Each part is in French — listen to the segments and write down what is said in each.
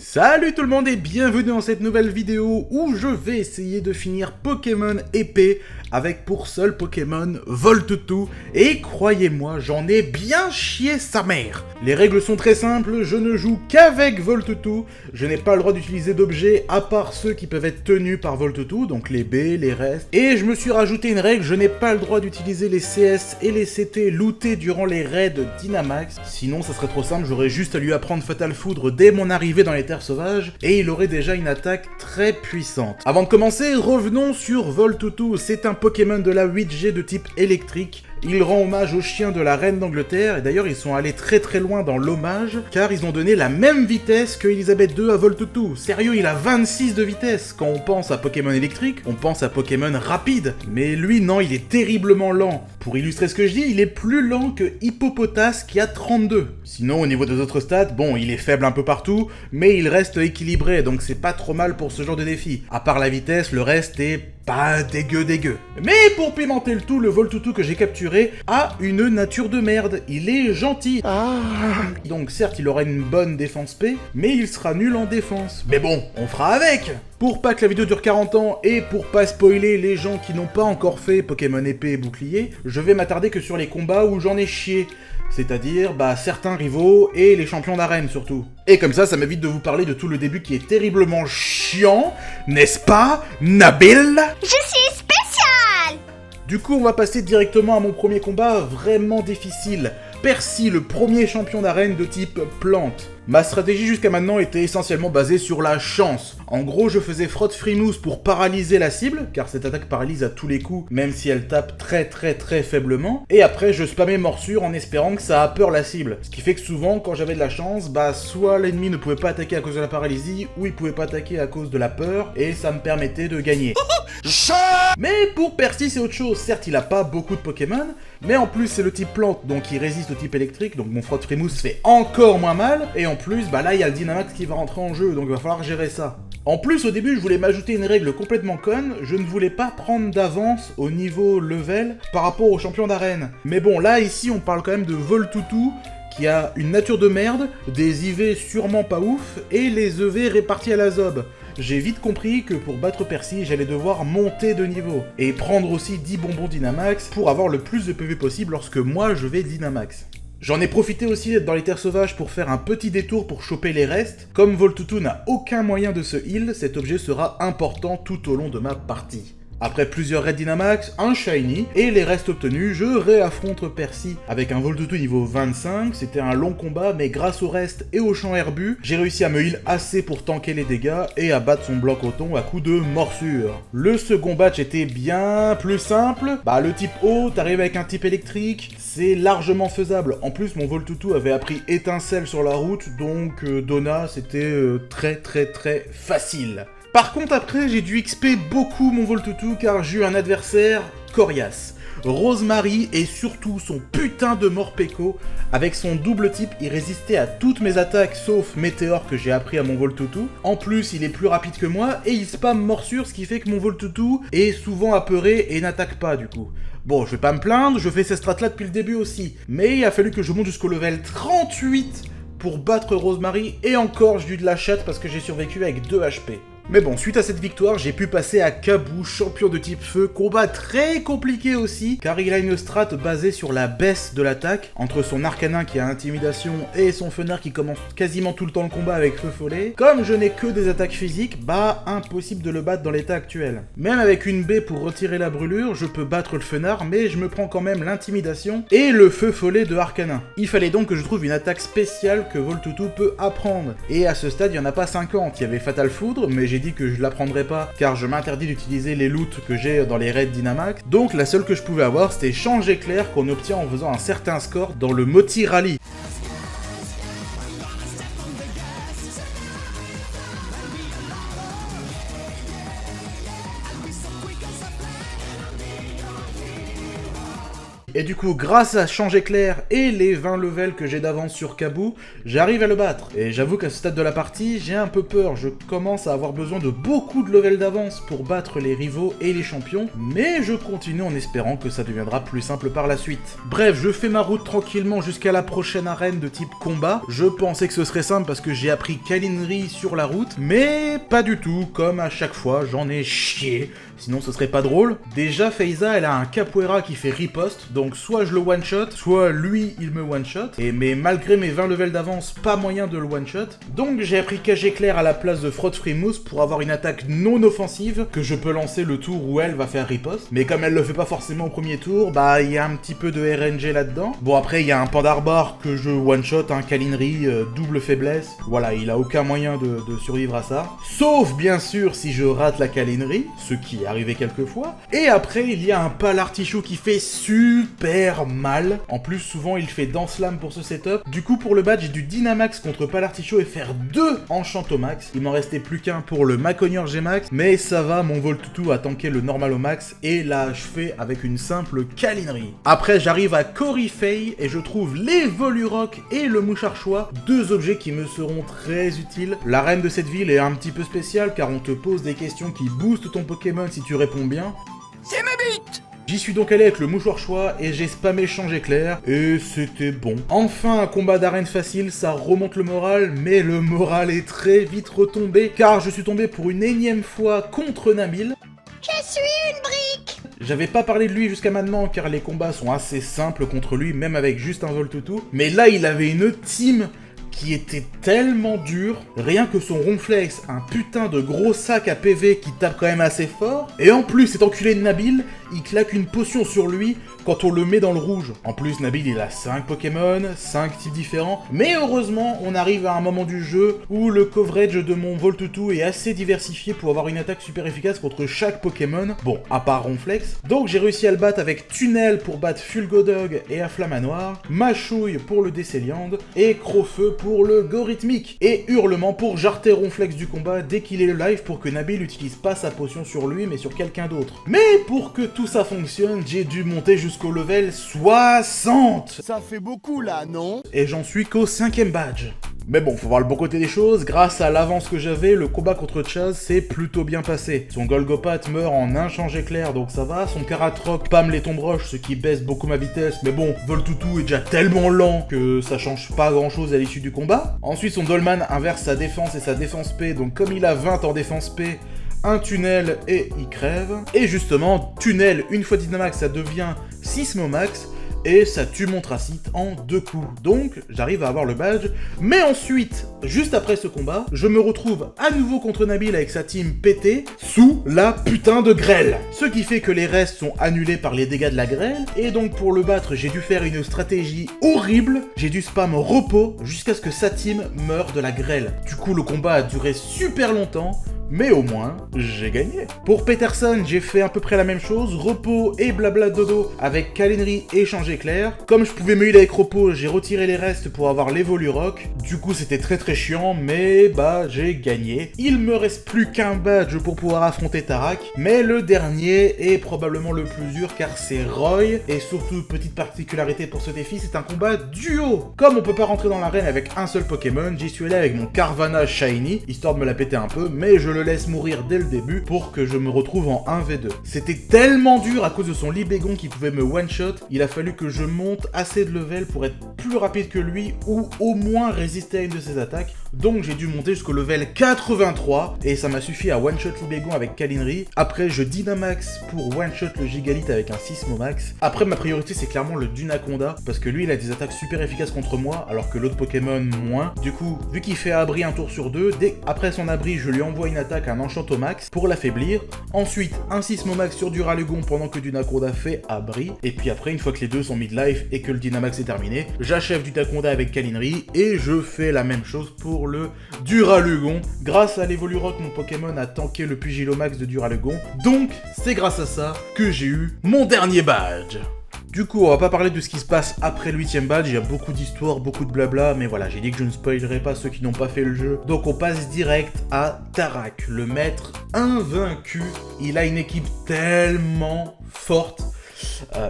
Salut tout le monde et bienvenue dans cette nouvelle vidéo où je vais essayer de finir Pokémon épée avec pour seul Pokémon Voltoutou et croyez-moi, j'en ai bien chié sa mère. Les règles sont très simples, je ne joue qu'avec Voltoutou, je n'ai pas le droit d'utiliser d'objets à part ceux qui peuvent être tenus par Voltoutou, donc les B, les restes, et je me suis rajouté une règle, je n'ai pas le droit d'utiliser les CS et les CT lootés durant les raids Dynamax, sinon ça serait trop simple, j'aurais juste à lui apprendre Fatal Foudre dès mon arrivée dans les terres sauvages, et il aurait déjà une attaque très puissante. Avant de commencer, revenons sur Voltoutou, c'est un Pokémon de la 8G de type électrique. Il rend hommage aux chiens de la reine d'Angleterre, et d'ailleurs ils sont allés très loin dans l'hommage, car ils ont donné la même vitesse que Elisabeth II à Voltoutou. Sérieux, il a 26 de vitesse. Quand on pense à Pokémon électrique, on pense à Pokémon rapide. Mais lui, non, il est terriblement lent. Pour illustrer ce que je dis, il est plus lent que Hippopotas qui a 32. Sinon, au niveau des autres stats, bon, il est faible un peu partout, mais il reste équilibré, donc c'est pas trop mal pour ce genre de défi. À part la vitesse, le reste est pas dégueu. Mais pour pimenter le tout, le Voltoutou que j'ai capturé a une nature de merde. Il est gentil. Donc certes, il aura une bonne défense P, mais il sera nul en défense. Mais bon, on fera avec. Pour pas que la vidéo dure 40 ans et pour pas spoiler les gens qui n'ont pas encore fait Pokémon épée et bouclier, je vais m'attarder que sur les combats où j'en ai chié. C'est-à-dire, certains rivaux et les champions d'arène surtout. Et comme ça m'évite de vous parler de tout le début qui est terriblement chiant, n'est-ce pas, Nabil ? Je suis spécial! Du coup, on va passer directement à mon premier combat vraiment difficile. Percy, le premier champion d'arène de type plante. Ma stratégie jusqu'à maintenant était essentiellement basée sur la chance. En gros, je faisais frotte frimousse pour paralyser la cible, car cette attaque paralyse à tous les coups, même si elle tape très faiblement. Et après, je spammais morsure en espérant que ça appeure la cible. Ce qui fait que souvent, quand j'avais de la chance, soit l'ennemi ne pouvait pas attaquer à cause de la paralysie, ou il pouvait pas attaquer à cause de la peur, et ça me permettait de gagner. Mais pour Percy, c'est autre chose. Certes, il a pas beaucoup de Pokémon, mais en plus, c'est le type plante, donc il résiste au type électrique, donc mon frotte frimousse fait encore moins mal, et en plus, là, il y a le Dynamax qui va rentrer en jeu, donc il va falloir gérer ça. En plus, au début, je voulais m'ajouter une règle complètement conne, je ne voulais pas prendre d'avance au niveau level par rapport aux champions d'arène. Mais bon, là, ici, on parle quand même de Voltoutou, qui a une nature de merde, des IV sûrement pas ouf, et les EV répartis à la zob. J'ai vite compris que pour battre Percy, j'allais devoir monter de niveau, et prendre aussi 10 bonbons Dynamax pour avoir le plus de PV possible lorsque moi je vais Dynamax. J'en ai profité aussi d'être dans les terres sauvages pour faire un petit détour pour choper les restes. Comme Voltoutou n'a aucun moyen de se heal, cet objet sera important tout au long de ma partie. Après plusieurs raids Dynamax, un Shiny, et les restes obtenus, je réaffronte Percy avec un Voltoutou niveau 25, c'était un long combat, mais grâce aux restes et au champ herbu, j'ai réussi à me heal assez pour tanker les dégâts et à battre son bloc coton à coups de morsure. Le second batch était bien plus simple, le type eau, t'arrives avec un type électrique, c'est largement faisable. En plus, mon Voltoutou avait appris étincelle sur la route, donc Donna, c'était très facile. Par contre, après, j'ai dû XP beaucoup mon Voltoutou car j'ai eu un adversaire coriace. Rosemary et surtout son putain de Morpeko. Avec son double type, il résistait à toutes mes attaques sauf Météore que j'ai appris à mon Voltoutou. En plus, il est plus rapide que moi et il spam morsure, ce qui fait que mon Voltoutou est souvent apeuré et n'attaque pas du coup. Bon, je vais pas me plaindre, je fais ces strats là depuis le début aussi. Mais il a fallu que je monte jusqu'au level 38 pour battre Rosemary et encore j'ai eu de la chatte parce que j'ai survécu avec 2 HP. Mais bon, suite à cette victoire, j'ai pu passer à Kabou, champion de type feu, combat très compliqué aussi, car il a une strat basée sur la baisse de l'attaque, entre son Arcanin qui a intimidation et son Fenard qui commence quasiment tout le temps le combat avec feu follet. Comme je n'ai que des attaques physiques, impossible de le battre dans l'état actuel. Même avec une baie pour retirer la brûlure, je peux battre le Fenard, mais je me prends quand même l'intimidation et le feu follet de Arcanin. Il fallait donc que je trouve une attaque spéciale que Voltoutou peut apprendre. Et à ce stade, il n'y en a pas 50, il y avait Fatal Foudre, mais j'ai dit que je l'apprendrais pas car je m'interdis d'utiliser les loots que j'ai dans les raids Dynamax. Donc la seule que je pouvais avoir c'était Change Éclair qu'on obtient en faisant un certain score dans le Moti Rally. Et du coup, grâce à Change Éclair et les 20 levels que j'ai d'avance sur Kabou, j'arrive à le battre. Et j'avoue qu'à ce stade de la partie, j'ai un peu peur, je commence à avoir besoin de beaucoup de levels d'avance pour battre les rivaux et les champions, mais je continue en espérant que ça deviendra plus simple par la suite. Bref, je fais ma route tranquillement jusqu'à la prochaine arène de type combat. Je pensais que ce serait simple parce que j'ai appris Kalinri sur la route, mais pas du tout, comme à chaque fois, j'en ai chié. Sinon ce serait pas drôle. Déjà Feiza elle a un capoeira qui fait riposte, donc soit je le one shot, soit lui il me one shot. Mais malgré mes 20 levels d'avance, pas moyen de le one shot. Donc j'ai appris Cage Éclair à la place de Frotte Frimousse pour avoir une attaque non offensive que je peux lancer le tour où elle va faire riposte. Mais comme elle le fait pas forcément au premier tour, bah il y a un petit peu de RNG là-dedans. Bon après il y a un Pandarbar que je one shot, un Kalinri, double faiblesse. Voilà, il a aucun moyen de survivre à ça. Sauf bien sûr si je rate la Kalinri, ce qui arrivé quelques fois. Et après, il y a un Palartichaut qui fait super mal. En plus, souvent, il fait Dance Lame pour ce setup. Du coup, pour le badge, j'ai du Dynamax contre Palartichaut et faire 2 Enchantomax. Il m'en restait plus qu'un pour le Macogneur G-Max. Mais ça va, mon Voltoutou a tanké le normal au max et l'a achevé avec une simple Kalinri. Après, j'arrive à Corifei et je trouve les Volurock et le Moucharchois, 2 objets qui me seront très utiles. La reine de cette ville est un petit peu spéciale car on te pose des questions qui boostent ton Pokémon si tu réponds bien. C'est ma bite! J'y suis donc allé avec le mouchoir choix et j'ai spammé Change Éclair et c'était bon. Enfin un combat d'arène facile, ça remonte le moral, mais le moral est très vite retombé car je suis tombé pour une énième fois contre Nabil. Je suis une brique. J'avais pas parlé de lui jusqu'à maintenant car les combats sont assez simples contre lui, même avec juste un Voltoutou. Mais là il avait une team qui était tellement dur, rien que son Ronflex, un putain de gros sac à PV qui tape quand même assez fort, et en plus cet enculé de Nabil, il claque une potion sur lui quand on le met dans le rouge. En plus Nabil il a 5 Pokémon, 5 types différents, mais heureusement on arrive à un moment du jeu où le coverage de mon Voltoutou est assez diversifié pour avoir une attaque super efficace contre chaque Pokémon, bon à part Ronflex. Donc j'ai réussi à le battre avec Tunnel pour battre Fulgodog et Afflamanoir, Machouille pour le Décéliande, et Crofeu pour le Gorithmique, et Hurlement pour jarter Ronflex du combat dès qu'il est le live pour que Nabil utilise pas sa potion sur lui mais sur quelqu'un d'autre. Mais pour que tout ça fonctionne, j'ai dû monter jusqu'au level 60. Ça fait beaucoup là, non? Et j'en suis qu'au 5ème badge. Mais bon, faut voir le bon côté des choses, grâce à l'avance que j'avais, le combat contre Chaz s'est plutôt bien passé. Son Golgopat meurt en un Change Éclair, donc ça va, son Karatroc pâme les tombroches, ce qui baisse beaucoup ma vitesse, mais bon, Voltoutou est déjà tellement lent que ça change pas grand chose à l'issue du combat. Ensuite, son Dolman inverse sa défense et sa défense P, donc comme il a 20 en défense P, un Tunnel et il crève. Et justement, Tunnel, une fois Dynamax, ça devient Sismomax, et ça tue mon Tracite en 2 coups. Donc, j'arrive à avoir le badge. Mais ensuite, juste après ce combat, je me retrouve à nouveau contre Nabil avec sa team pétée, sous la putain de grêle. Ce qui fait que les restes sont annulés par les dégâts de la grêle, et donc pour le battre, j'ai dû faire une stratégie horrible. J'ai dû spam repos jusqu'à ce que sa team meure de la grêle. Du coup, le combat a duré super longtemps, mais au moins, j'ai gagné. Pour Peterson, j'ai fait à peu près la même chose, repos et blabla dodo avec Kalinri et Change Éclair. Comme je pouvais me heal avec repos, j'ai retiré les restes pour avoir les Volurock. Du coup, c'était très chiant, mais bah, j'ai gagné. Il me reste plus qu'un badge pour pouvoir affronter Tarak, mais le dernier est probablement le plus dur car c'est Roy, et surtout, petite particularité pour ce défi, c'est un combat duo. Comme on peut pas rentrer dans l'arène avec un seul Pokémon, j'y suis allé avec mon Carvanha Shiny, histoire de me la péter un peu, mais je le laisse mourir dès le début pour que je me retrouve en 1v2. C'était tellement dur à cause de son Libégon qui pouvait me one-shot, il a fallu que je monte assez de level pour être plus rapide que lui ou au moins résister à une de ses attaques. Donc j'ai dû monter jusqu'au level 83 et ça m'a suffi à one-shot Libégon avec Kalinri. Après je Dynamax pour one-shot le Gigalith avec un Sismomax. Après ma priorité c'est clairement le Dunaconda parce que lui il a des attaques super efficaces contre moi alors que l'autre Pokémon moins. Du coup vu qu'il fait abri un tour sur 2, après son abri je lui envoie une attaque, un Enchantomax pour l'affaiblir. Ensuite un Sismomax sur Duralugon pendant que Dunaconda fait abri. Et puis après une fois que les deux sont mid-life et que le Dynamax est terminé, j'achève Dunaconda avec Kalinri et je fais la même chose pour le Duralugon. Grâce à l'Evolurock, mon Pokémon a tanké le Pugilomax de Duralugon. Donc c'est grâce à ça que j'ai eu mon dernier badge. Du coup, on va pas parler de ce qui se passe après le 8ème badge, il y a beaucoup d'histoires, beaucoup de blabla, mais voilà, j'ai dit que je ne spoilerai pas ceux qui n'ont pas fait le jeu. Donc on passe direct à Tarak, le maître invaincu. Il a une équipe tellement forte.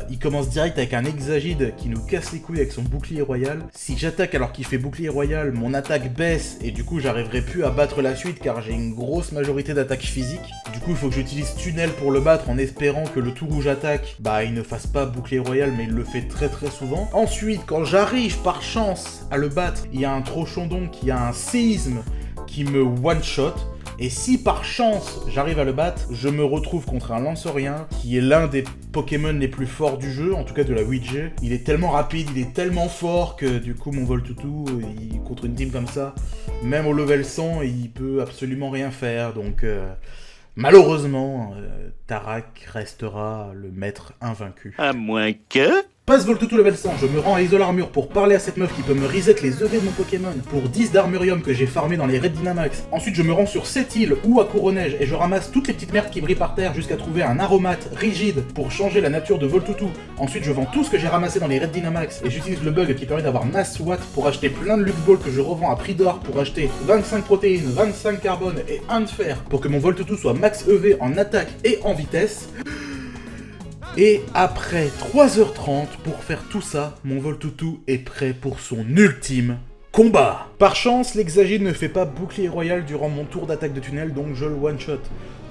Il commence direct avec un Exagide qui nous casse les couilles avec son bouclier royal. Si j'attaque alors qu'il fait bouclier royal, mon attaque baisse et du coup j'arriverai plus à battre la suite car j'ai une grosse majorité d'attaques physiques. Du coup il faut que j'utilise tunnel pour le battre en espérant que le tour où j'attaque, bah il ne fasse pas bouclier royal mais il le fait très souvent. Ensuite quand j'arrive par chance à le battre, il y a un Trochondon qui a un séisme qui me one-shot. Et si par chance j'arrive à le battre, je me retrouve contre un Lanceurien qui est l'un des Pokémon les plus forts du jeu, en tout cas de la 8G. Il est tellement rapide, il est tellement fort que du coup mon Voltoutou, contre une team comme ça, même au level 100, il peut absolument rien faire. Donc malheureusement, Tarak restera le maître invaincu. À moins que... Passe Voltoutou level 100, je me rends à Isole Armure pour parler à cette meuf qui peut me reset les EV de mon Pokémon pour 10 d'Armurium que j'ai farmé dans les raids Dynamax. Ensuite je me rends sur cette île ou à Coronège et je ramasse toutes les petites merdes qui brillent par terre jusqu'à trouver un aromate rigide pour changer la nature de Voltoutou. Ensuite je vends tout ce que j'ai ramassé dans les raids Dynamax et j'utilise le bug qui permet d'avoir masse watt pour acheter plein de Luck Ball que je revends à prix d'or pour acheter 25 protéines, 25 carbone et 1 de fer pour que mon Voltoutou soit max EV en attaque et en vitesse. Et après 3h30 pour faire tout ça, mon Voltoutou est prêt pour son ultime combat. Par chance, l'Exagide ne fait pas bouclier royal durant mon tour d'attaque de tunnel, donc je le one-shot.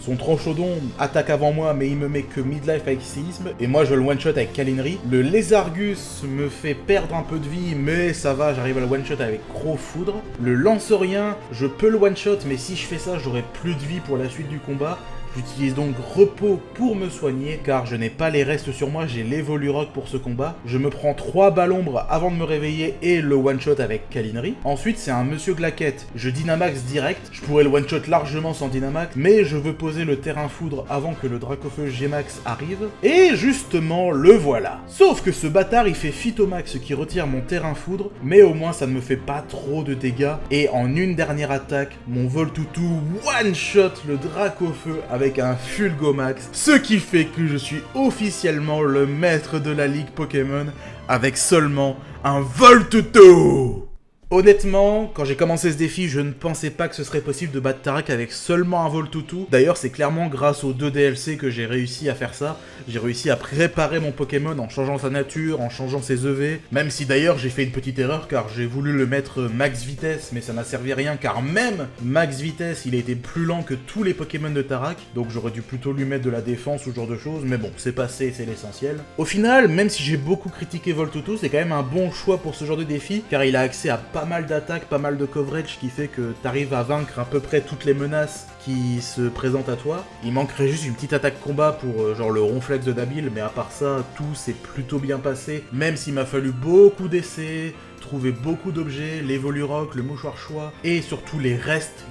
Son Trochondon attaque avant moi, mais il me met que midlife avec séisme, et moi je le one-shot avec Câlinerie. Le Lézargus me fait perdre un peu de vie, mais ça va, j'arrive à le one-shot avec Gros Foudre. Le Lanceurien, je peux le one-shot, mais si je fais ça, j'aurai plus de vie pour la suite du combat. J'utilise donc repos pour me soigner, car je n'ai pas les restes sur moi, j'ai l'Evolurock pour ce combat. Je me prends 3 balles ombre avant de me réveiller et le one-shot avec Câlinerie. Ensuite, c'est un Monsieur Glaquette, je Dynamax direct. Je pourrais le one-shot largement sans Dynamax, mais je veux poser le terrain foudre avant que le Dracofeu G-Max arrive. Et justement, le voilà. Sauf que ce bâtard, il fait Phytomax qui retire mon terrain foudre, mais au moins ça ne me fait pas trop de dégâts. Et en une dernière attaque, mon Voltoutou one-shot le Dracofeu avec un Fulgomax, ce qui fait que je suis officiellement le maître de la ligue Pokémon avec seulement un Voltoutou. Honnêtement, quand j'ai commencé ce défi, je ne pensais pas que ce serait possible de battre Tarak avec seulement un Voltoutou. D'ailleurs, c'est clairement grâce aux 2 DLC que j'ai réussi à faire ça. J'ai réussi à préparer mon Pokémon en changeant sa nature, en changeant ses EV. Même si d'ailleurs, j'ai fait une petite erreur car j'ai voulu le mettre max vitesse, mais ça n'a servi à rien car même max vitesse, il a été plus lent que tous les Pokémon de Tarak. Donc j'aurais dû plutôt lui mettre de la défense ou ce genre de choses. Mais bon, c'est passé, c'est l'essentiel. Au final, même si j'ai beaucoup critiqué Voltoutou, c'est quand même un bon choix pour ce genre de défi car il a accès à pas mal d'attaques, pas mal de coverage qui fait que t'arrives à vaincre à peu près toutes les menaces qui se présentent à toi. Il manquerait juste une petite attaque combat pour genre le ronflex de Dabil, mais à part ça, tout s'est plutôt bien passé, même s'il m'a fallu beaucoup d'essais, trouver beaucoup d'objets, l'Evolurock, le mouchoir choix, et surtout les restes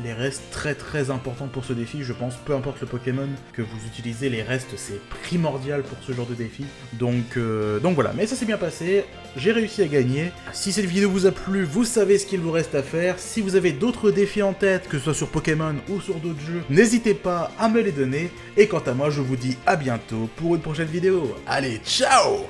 très importants pour ce défi, je pense, peu importe le Pokémon que vous utilisez, les restes c'est primordial pour ce genre de défi, donc voilà, mais ça s'est bien passé, j'ai réussi à gagner. Si cette vidéo vous a plu, vous savez ce qu'il vous reste à faire, si vous avez d'autres défis en tête, que ce soit sur Pokémon ou sur d'autres jeux, n'hésitez pas à me les donner, et quant à moi je vous dis à bientôt pour une prochaine vidéo, allez ciao!